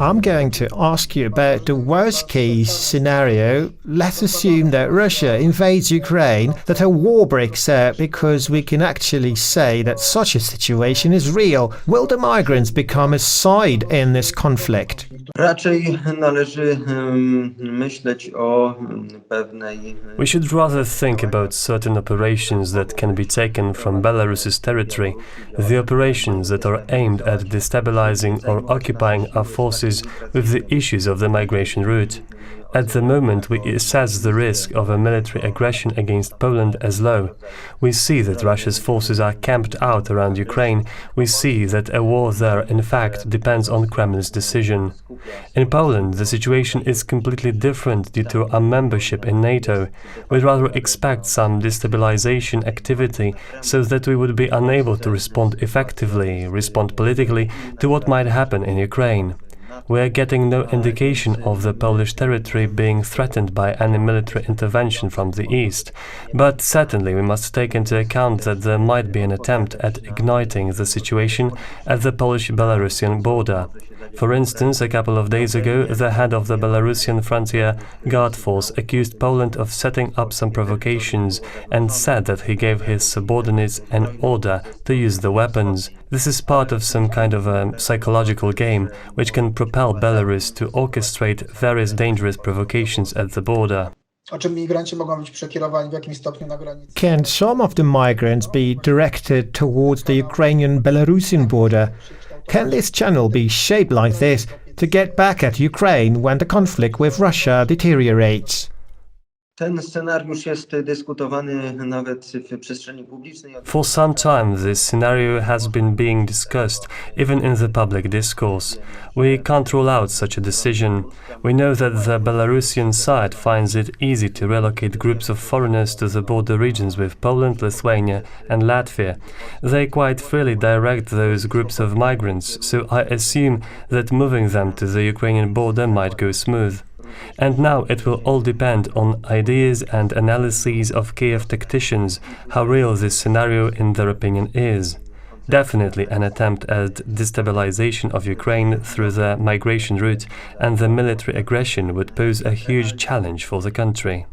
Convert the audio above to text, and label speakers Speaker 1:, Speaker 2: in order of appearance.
Speaker 1: I'm going to ask you about the worst case scenario. Let's assume that Russia invades Ukraine, that a war breaks out, because we can actually say that such a situation is real. Will the migrants become a side in this conflict?
Speaker 2: Raczej należy myśleć o pewnej.
Speaker 3: We should rather think about certain operations that can be taken from Belarus's territory, the operations that are aimed at destabilizing or occupying our forces with the issues of the migration route. At the moment, we assess the risk of a military aggression against Poland as low. We see that Russia's forces are camped out around Ukraine. We see that a war there, in fact, depends on Kremlin's decision. In Poland, the situation is completely different due to our membership in NATO. We'd rather expect some destabilization activity so that we would be unable to respond effectively, respond politically to what might happen in Ukraine. We are getting no indication of the Polish territory being threatened by any military intervention from the east, but certainly we must take into account that there might be an attempt at igniting the situation at the Polish-Belarusian border. For instance, a couple of days ago, the head of the Belarusian Frontier Guard Force accused Poland of setting up some provocations and said that he gave his subordinates an order to use the weapons. This is part of some kind of a psychological game which can propel Belarus to orchestrate various dangerous provocations at the border.
Speaker 1: Can some of the migrants be directed towards the Ukrainian-Belarusian border? Can this channel be shaped like this to get back at Ukraine when the conflict with Russia deteriorates?
Speaker 3: For some time, this scenario has been being discussed, even in the public discourse. We can't rule out such a decision. We know that the Belarusian side finds it easy to relocate groups of foreigners to the border regions with Poland, Lithuania and Latvia. They quite freely direct those groups of migrants, so I assume that moving them to the Ukrainian border might go smooth. And now it will all depend on ideas and analyses of Kiev tacticians, how real this scenario in their opinion is. Definitely an attempt at destabilization of Ukraine through the migration route and the military aggression would pose a huge challenge for the country.